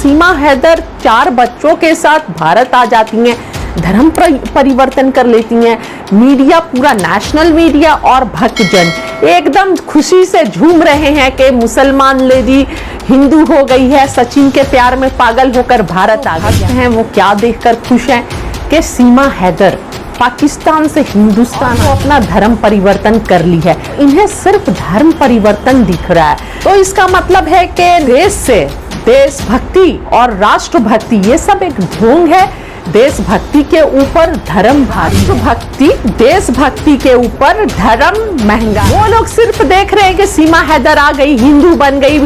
सीमा हैदर 4 बच्चों के साथ भारत आ जाती हैं, धर्म परिवर्तन कर लेती हैं। मीडिया, पूरा नेशनल मीडिया और भक्तजन एकदम खुशी से झूम रहे हैं कि मुसलमान लेडी हिंदू हो गई है, सचिन के प्यार में पागल होकर भारत आ गई है। वो क्या देखकर खुश हैं कि सीमा हैदर पाकिस्तान से हिंदुस्तान को अपना धर्म परिवर्तन कर ली है। इन्हें सिर्फ धर्म परिवर्तन दिख रहा है, तो इसका मतलब है कि देश से देशभक्ति और राष्ट्रभक्ति ये सब एक ढोंग है। देशभक्ति के ऊपर धर्म भारी, भक्ति देशभक्ति के ऊपर धर्म महंगा। वो लोग सिर्फ देख रहे हैं कि सीमा हैदर आ गई, हिंदू बन गई,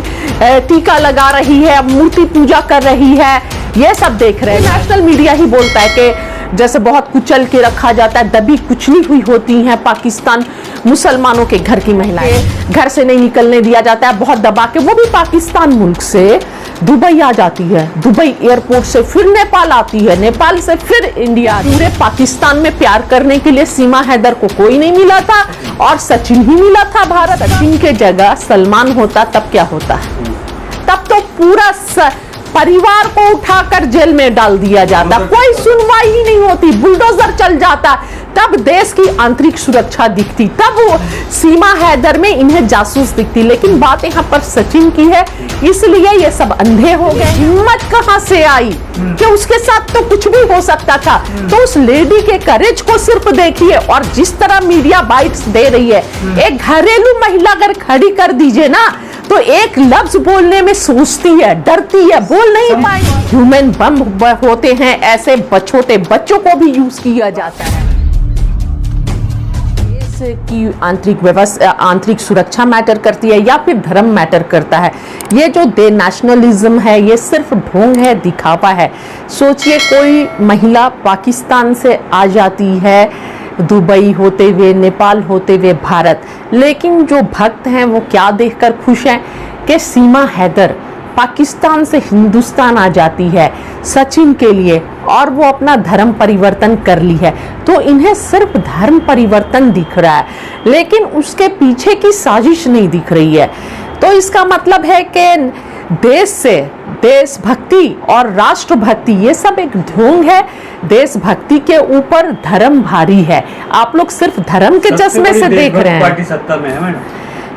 टीका लगा रही है, मूर्ति पूजा कर रही है, ये सब देख रहे हैं। नेशनल मीडिया ही बोलता है कि जैसे बहुत कुचल के रखा जाता है, दबी कुचली हुई होती हैं पाकिस्तान मुसलमानों के घर की महिलाएं, घर से नहीं निकलने दिया जाता है, बहुत दबा के। वो भी पाकिस्तान मुल्क से दुबई आ जाती है, दुबई एयरपोर्ट से फिर नेपाल आती है, नेपाल से फिर इंडिया। पूरे पाकिस्तान में प्यार करने के लिए सीमा हैदर को कोई नहीं मिला था और सचिन ही मिला था भारत। सचिन के जगह सलमान होता तब क्या होता? तब तो पूरा परिवार को उठाकर जेल में डाल दिया जाता, कोई सुनवाई ही नहीं होती, बुलडोजर चल जाता, तब देश की आंतरिक सुरक्षा दिखती, तब वो सीमा हैदर में इन्हें जासूस दिखती। लेकिन बात यहाँ पर सचिन की है, इसलिए ये सब अंधे हो गए। हिम्मत कहाँ से आई कि उसके साथ तो कुछ भी हो सकता था। तो उस लेडी के करेज को सिर्फ देखिए, और जिस तरह मीडिया बाइट्स दे रही है। एक घरेलू महिला अगर खड़ी कर दीजिए ना, तो एक लफ्ज बोलने में सोचती है, डरती है, बोल नहीं पाएगी। ह्यूमन बम होते हैं, ऐसे छोटे बच्चों को भी यूज किया जाता है। की आंतरिक व्यवस्था, आंतरिक सुरक्षा मैटर करती है या फिर धर्म मैटर करता है? ये जो नेशनलिज्म है ये सिर्फ ढोंग है, दिखावा है। सोचिए कोई महिला पाकिस्तान से आ जाती है, दुबई होते हुए, नेपाल होते हुए भारत, लेकिन जो भक्त हैं वो क्या देखकर खुश हैं कि सीमा हैदर पाकिस्तान से हिंदुस्तान आ जाती है सचिन के लिए, और वो अपना धर्म परिवर्तन कर ली है। तो इन्हें सिर्फ धर्म परिवर्तन दिख रहा है, लेकिन उसके पीछे की साजिश नहीं दिख रही है। तो इसका मतलब है कि देश से देशभक्ति और राष्ट्रभक्ति ये सब एक ढोंग है। देशभक्ति के ऊपर धर्म भारी है। आप लोग सिर्फ धर्म के चश्मे से देख रहे हैं। पार्टी सत्ता में है मैडम।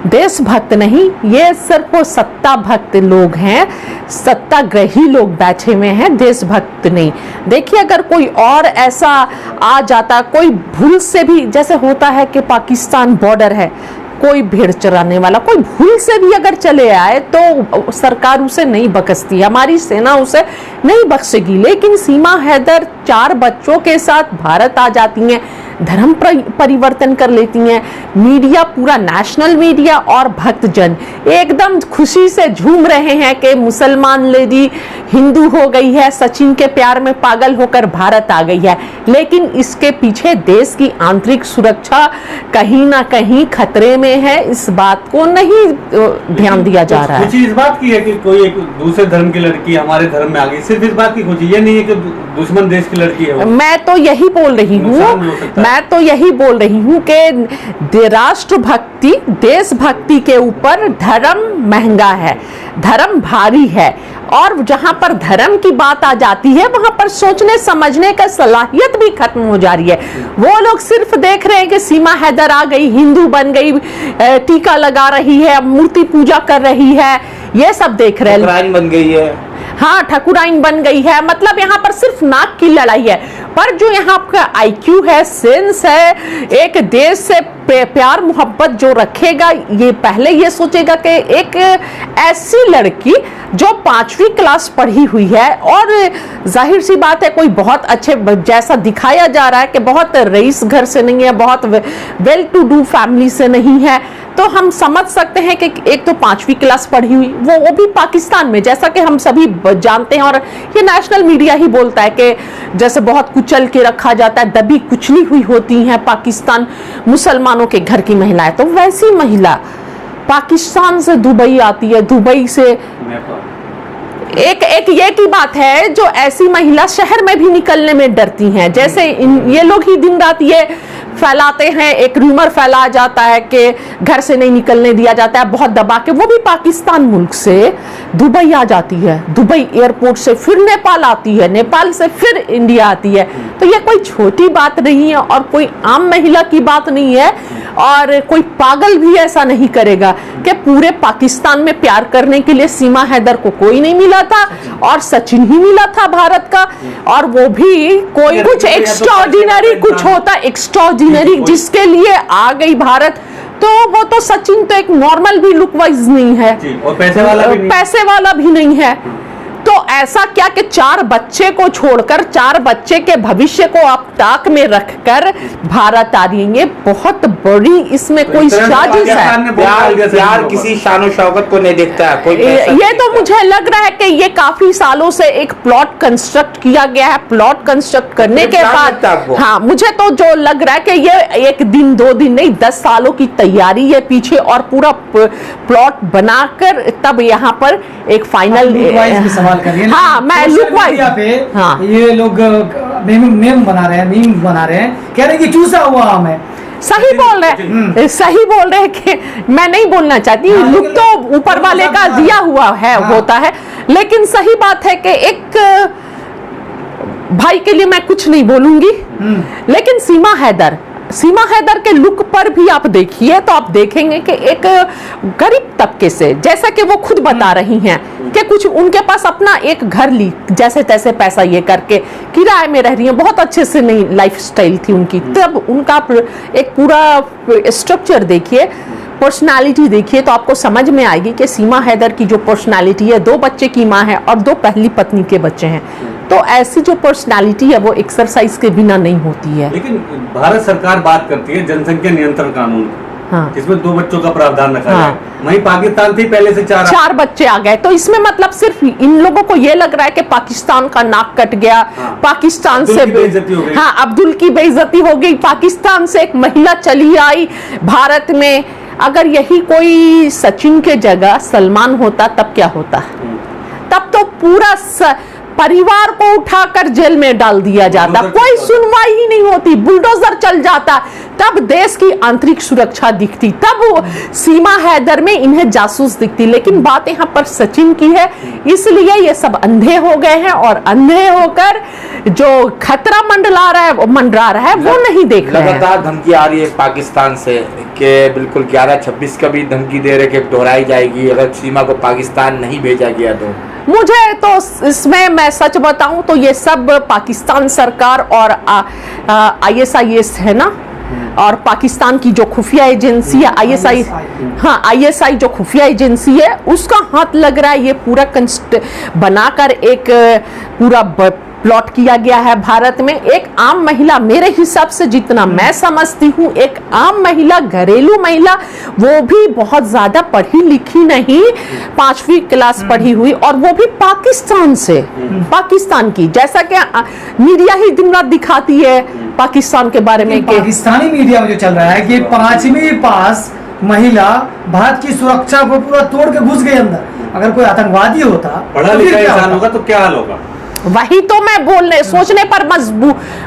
देशभक्त नहीं, ये सिर्फ सत्ता भक्त लोग हैं, सत्ताग्रही लोग बैठे हुए हैं, देशभक्त नहीं। देखिए अगर कोई और ऐसा आ जाता, कोई भूल से भी, जैसे होता है कि पाकिस्तान बॉर्डर है, कोई भेड़ चराने वाला कोई भूल से भी अगर चले आए तो सरकार उसे नहीं बख्शती, हमारी सेना उसे नहीं बख्शेगी। लेकिन सीमा हैदर 4 बच्चों के साथ भारत आ जाती हैं, धर्म परिवर्तन कर लेती हैं। मीडिया, पूरा नेशनल मीडिया और भक्तजन एकदम खुशी से झूम रहे हैं कि मुसलमान लेडी हिंदू हो गई है, सचिन के प्यार में पागल होकर भारत आ गई है। लेकिन इसके पीछे देश की आंतरिक सुरक्षा कहीं ना कहीं खतरे में है, इस बात को नहीं ध्यान दिया जा रहा है। इस बात की है कि कोई एक दूसरे धर्म की लड़की हमारे धर्म में आ गई, सिर्फ इस बात की खुशी, ये नहीं है कि दुश्मन देश की लड़की है। मैं तो यही बोल रही हूँ कि राष्ट्रभक्ति, देशभक्ति के ऊपर धर्म महंगा है, धर्म भारी है। और जहां पर धर्म की बात आ जाती है वहां पर सोचने समझने का सलाहियत भी खत्म हो जा रही है। वो लोग सिर्फ देख रहे हैं कि सीमा हैदर आ गई, हिंदू बन गई, टीका लगा रही है, मूर्ति पूजा कर रही है, ये सब देख रहे हैं। बन गई है, हाँ ठकुराइन बन गई है। मतलब यहाँ पर सिर्फ नाक की लड़ाई है, पर जो यहाँ का आईक्यू है, सेंस है, एक देश से प्यार मोहब्बत जो रखेगा, ये पहले ये सोचेगा कि एक ऐसी लड़की जो 5वीं क्लास पढ़ी हुई है, और जाहिर सी बात है कोई बहुत अच्छे, जैसा दिखाया जा रहा है कि बहुत रईस घर से नहीं है, बहुत वेल टू डू फैमिली से नहीं है, तो हम समझ सकते हैं कि एक तो 5वीं क्लास पढ़ी हुई, वो भी पाकिस्तान में, जैसा कि हम सभी जानते हैं। और ये नेशनल मीडिया ही बोलता है कि जैसे बहुत कुचल के रखा जाता है, दबी कुचली हुई होती हैं पाकिस्तान मुसलमानों के घर की महिलाएं। तो वैसी महिला पाकिस्तान से दुबई आती है, दुबई से एक ये की बात है, जो ऐसी महिला शहर में भी निकलने में डरती हैं। जैसे ये लोग ही दिन रात ये फैलाते हैं, एक रूमर फैलाया जाता है कि घर से नहीं निकलने दिया जाता है, बहुत दबा के, वो भी पाकिस्तान मुल्क से दुबई आ जाती है, दुबई एयरपोर्ट से फिर नेपाल आती है, नेपाल से फिर इंडिया आती है। तो ये कोई छोटी बात नहीं है और कोई आम महिला की बात नहीं है, और कोई पागल भी ऐसा नहीं करेगा कि पूरे पाकिस्तान में प्यार करने के लिए सीमा हैदर को कोई नहीं मिला था और सचिन ही मिला था भारत का, और वो भी कोई कुछ एक्स्ट्राऑर्डिनरी कुछ होता, एक्स्ट्राऑर्डिनरी जिसके लिए आ गई भारत। तो वो तो सचिन तो एक नॉर्मल भी लुक वाइज नहीं है, और पैसे वाला भी नहीं है। तो ऐसा क्या कि 4 बच्चे को छोड़कर, 4 बच्चे के भविष्य को आप ताक में रखकर भारत आ रही है, बहुत बड़ी इसमें कोई साजिश है। प्यार किसी शान शौकत को नहीं देखता है, ये तो मुझे लग रहा है कि ये काफी सालों से एक प्लॉट कंस्ट्रक्ट किया गया है। प्लॉट कंस्ट्रक्ट करने के बाद, हाँ, मुझे तो जो लग रहा है कि ये 1 दिन 2 दिन नहीं, 10 सालों की तैयारी है पीछे, और पूरा प्लॉट बनाकर तब यहाँ पर एक फाइनल हाँ, मैं लुक वाइज पे हाँ, ये लोग मेम बना रहे हैं, मीम बना रहे हैं, कह रहे हैं कि चूसा हुआ आम है। सही बोल रहे हैं कि मैं नहीं बोलना चाहती, हाँ, लुक तो ऊपर वाले का दिया हुआ है, हाँ, होता है, लेकिन सही बात है कि एक भाई के लिए मैं कुछ नहीं बोलूंगी, लेकिन सीमा हैदर के लुक पर भी आप देखिए तो आप देखेंगे कि एक गरीब तबके से, जैसा कि वो खुद बता रही हैं कि कुछ उनके पास अपना एक घर ली, जैसे तैसे पैसा ये करके किराए में रह रही हैं, बहुत अच्छे से नहीं लाइफस्टाइल थी उनकी, तब उनका एक पूरा स्ट्रक्चर देखिए, पर्सनालिटी देखिए, तो आपको समझ में आएगी कि सीमा हैदर की जो पर्सनालिटी है, 2 बच्चे की माँ है और 2 पहली पत्नी के बच्चे हैं, तो ऐसी जो पर्सनालिटी है वो एक्सरसाइज के बिना नहीं होती है। लेकिन भारत सरकार बात करती है जनसंख्या नियंत्रण कानून, हाँ, जिसमें 2 बच्चों का प्रावधान रखा है, वहीं पाकिस्तान थी पहले से 4 बच्चे आ गए, तो इसमें मतलब सिर्फ इन लोगों को ये लग रहा है कि पाकिस्तान का नाक कट गया, हाँ, पाकिस्तान से बेइज्जती हो गई, हाँ, अब्दुल की बेइज्जती हो गई, पाकिस्तान से एक महिला चली आई भारत में। अगर यही कोई सचिन के जगह सलमान होता तब क्या होता? तब तो पूरा परिवार को उठाकर जेल में डाल दिया जाता, कोई सुनवाई ही नहीं होती, बुलडोजर चल जाता, तब देश की आंतरिक सुरक्षा दिखती, तब सीमा हैदर में इन्हें जासूस दिखती। लेकिन बात यहाँ पर सचिन की है, इसलिए ये सब अंधे हो गए हैं, और अंधे होकर जो खतरा मंडरा रहा है वो नहीं देख रहे हैं। लगातार धमकी आ रही है पाकिस्तान से कि बिल्कुल 11-26 का भी धमकी दे रहे कि दोहराई जाएगी अगर सीमा को पाकिस्तान नहीं भेजा गया तो। मुझे तो इसमें मैं सच बताऊं तो ये सब पाकिस्तान सरकार और ISIS है ना, और पाकिस्तान की जो खुफिया एजेंसी है ISI, हाँ, ISI जो खुफिया एजेंसी है उसका हाथ लग रहा है। ये पूरा बनाकर एक पूरा प्लॉट किया गया है भारत में। एक आम महिला, मेरे हिसाब से जितना मैं समझती हूँ, एक आम महिला, घरेलू महिला, वो भी बहुत ज्यादा पढ़ी लिखी नहीं, 5वीं क्लास पढ़ी हुई, और वो भी पाकिस्तान से, पाकिस्तान की, जैसा कि मीडिया ही दिन रात दिखाती है पाकिस्तान के बारे में। पाकिस्तानी मीडिया में जो चल रहा है कि 5वीं पास महिला भारत की सुरक्षा को पूरा तोड़ के घुस गई अंदर, अगर कोई आतंकवादी होता, पढ़ा लिखा इंसान होगा तो क्या हाल होगा? वही तो मैं सोचने पर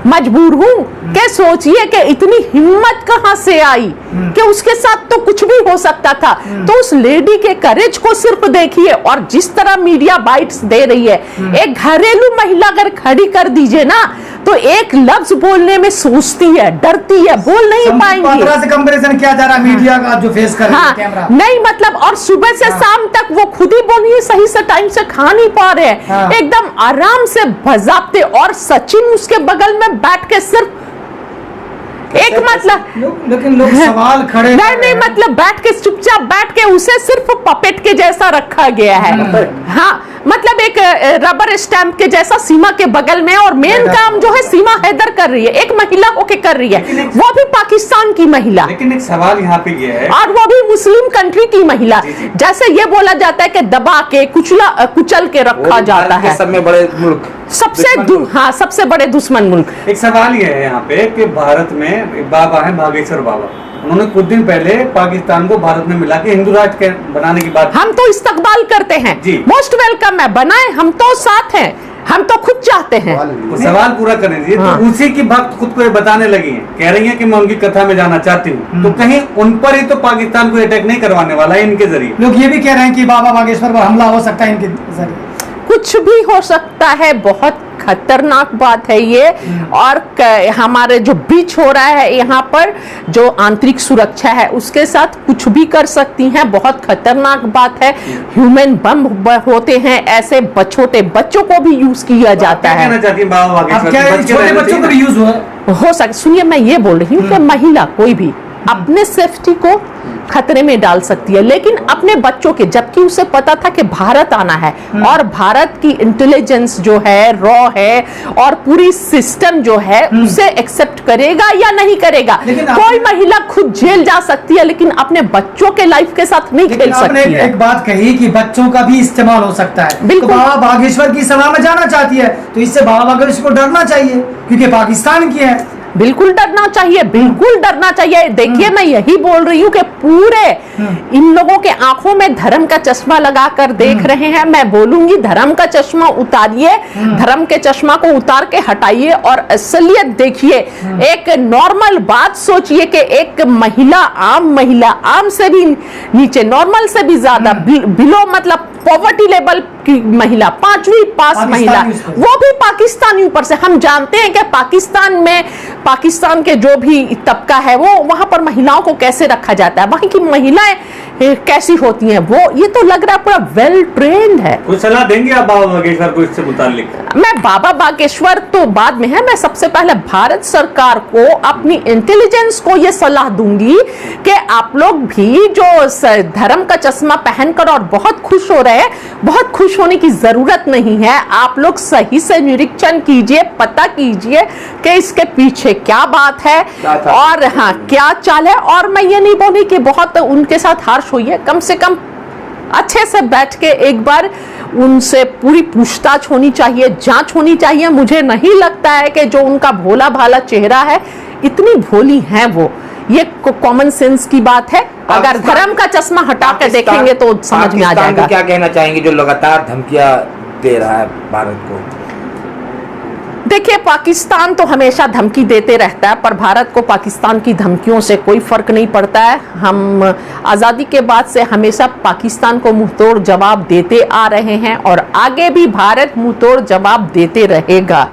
मजबूर हूँ कि सोचिए कि इतनी हिम्मत कहाँ से आई कि उसके साथ तो कुछ भी हो सकता था। तो उस लेडी के करेज को सिर्फ देखिए, और जिस तरह मीडिया बाइट्स दे रही है, एक घरेलू महिला अगर खड़ी कर दीजिए ना तो एक लफ्ज बोलने में सोचती है, डरती है, बोल नहीं पाएंगी। से कंपैरिजन किया जा रहा है मीडिया का जो फेस कर रहा है कैमरा, नहीं मतलब, और सुबह से शाम तक वो खुद ही बोल रही है, सही से टाइम से खा नहीं पा रहे हैं, एकदम आराम से बजाते, और सचिन उसके बगल में बैठ के सिर्फ एक मतलब, लेकिन लोग सवाल खड़े नहीं मतलब बैठ के, चुपचाप बैठ के उसे सिर्फ पपेट के जैसा रखा गया है, हाँ, मतलब एक रबर स्टैंप के जैसा सीमा के बगल में, और मेन काम जो है सीमा हैदर कर रही है, एक महिला होके कर रही है, वो भी पाकिस्तान की महिला। लेकिन एक सवाल यहाँ पे ये है, और वो भी मुस्लिम कंट्री की महिला, जैसे ये बोला जाता है कि दबा के कुचल के रखा जाता है, सबसे बड़े मुल्क, सबसे बड़े दुश्मन मुल्क। एक सवाल ये है यहाँ पे कि भारत में एक बाबा है, भागेश्वर बाबा, उन्होंने कुछ दिन पहले पाकिस्तान को भारत में मिला के हिंदू राष्ट्र बनाने की बात। हम तो इस्तकबाल करते हैं, मोस्ट वेलकम है, बनाए, हम तो साथ हैं, हम तो खुद चाहते हैं। वो सवाल पूरा करने दीजिए। हाँ। तो उसी की भक्त खुद को ये बताने लगी हैं, कह रही हैं कि मैं उनकी कथा में जाना चाहती हूँ, तो कहीं उन पर ही तो पाकिस्तान को अटैक नहीं करवाने वाला है इनके जरिए। लोग ये भी कह रहे हैं कि बाबा बागेश्वर पर हमला हो सकता है इनके जरिए। कुछ भी हो सकता है, बहुत खतरनाक बात है ये। और हमारे जो बीच हो रहा है यहाँ पर, जो आंतरिक सुरक्षा है उसके साथ कुछ भी कर सकती हैं, बहुत खतरनाक बात है। ह्यूमन बम होते हैं, ऐसे छोटे बच्चों को भी यूज किया जाता है। कहना चाहती हैं बाबा अब बागेश्वर क्या बच्चे छोटे रहने बच्चों चाहिए को ना? भी यूज हो सकता। सुनिए, मैं ये बोल रही हूँ कि महिला कोई भी अपने सेफ्टी को खतरे में डाल सकती है, लेकिन अपने बच्चों के, जबकि उसे पता था कि भारत आना है और भारत की इंटेलिजेंस जो है, रॉ है, और पूरी सिस्टम जो है उसे एक्सेप्ट करेगा या नहीं करेगा। कोई महिला खुद जेल जा सकती है, लेकिन अपने बच्चों के लाइफ के साथ नहीं खेल आपने सकती है। एक बात कही कि बच्चों का भी इस्तेमाल हो सकता है। बिल्कुल। तो बाबा बागेश्वर की सलाह में जाना चाहती है, तो इससे बाबा बागेश्वर को डरना चाहिए, क्योंकि पाकिस्तान की है। बिल्कुल डरना चाहिए, बिल्कुल डरना चाहिए। देखिए, मैं यही बोल रही हूँ कि पूरे इन लोगों के आंखों में धर्म का चश्मा लगाकर देख रहे हैं। मैं बोलूंगी, धर्म का चश्मा उतारिए, धर्म के चश्मा को उतार के हटाइए और असलियत देखिए। एक नॉर्मल बात सोचिए कि एक महिला, आम से भी नीचे, नॉर्मल से भी ज्यादा, बिलो मतलब पॉवर्टी लेवल की महिला, 5वीं पास महिला, वो भी पाकिस्तानी ऊपर से। हम जानते हैं कि पाकिस्तान में, पाकिस्तान के जो भी तबका है वो, वहां पर महिलाओं को कैसे रखा जाता है, वहां की महिलाएं कैसी होती हैं, वो ये तो लग रहा है पूरा वेल ट्रेन्ड है। कुछ सलाह देंगे आप बाबा बागेश्वर को इससे मुताल्लिक? मैं बाबा बागेश्वर तो बाद में है, मैं सबसे पहले भारत सरकार को, अपनी इंटेलिजेंस को ये सलाह दूंगी कि आप लोग भी जो धर्म का चश्मा पहनकर और बहुत खुश हो रहे हैं, बहुत खुश होने की जरूरत नहीं है। आप लोग सही से निरीक्षण कीजिए, पता कीजिए कि इसके पीछे क्या बात है और हाँ क्या चाल है। और मैं ये नहीं बोली कि बहुत उनके साथ हार्श होइए, कम से कम अच्छे से बैठ के एक बार उनसे पूरी पूछताछ होनी चाहिए, जांच होनी चाहिए। मुझे नहीं लगता है कि जो उनका भोला भाला चेहरा है, इतनी भोली हैं वो। ये कॉमन सेंस की बात है। अगर धर्म का चश्मा हटा कर देखेंगे तो समझ में आ जाएगा। क्या कहना चाहेंगे जो लगातार धमकियां दे रहा है भारत को? देखिए, पाकिस्तान तो हमेशा धमकी देते रहता है, पर भारत को पाकिस्तान की धमकियों से कोई फर्क नहीं पड़ता है। हम आज़ादी के बाद से हमेशा पाकिस्तान को मुंहतोड़ जवाब देते आ रहे हैं और आगे भी भारत मुंहतोड़ जवाब देते रहेगा।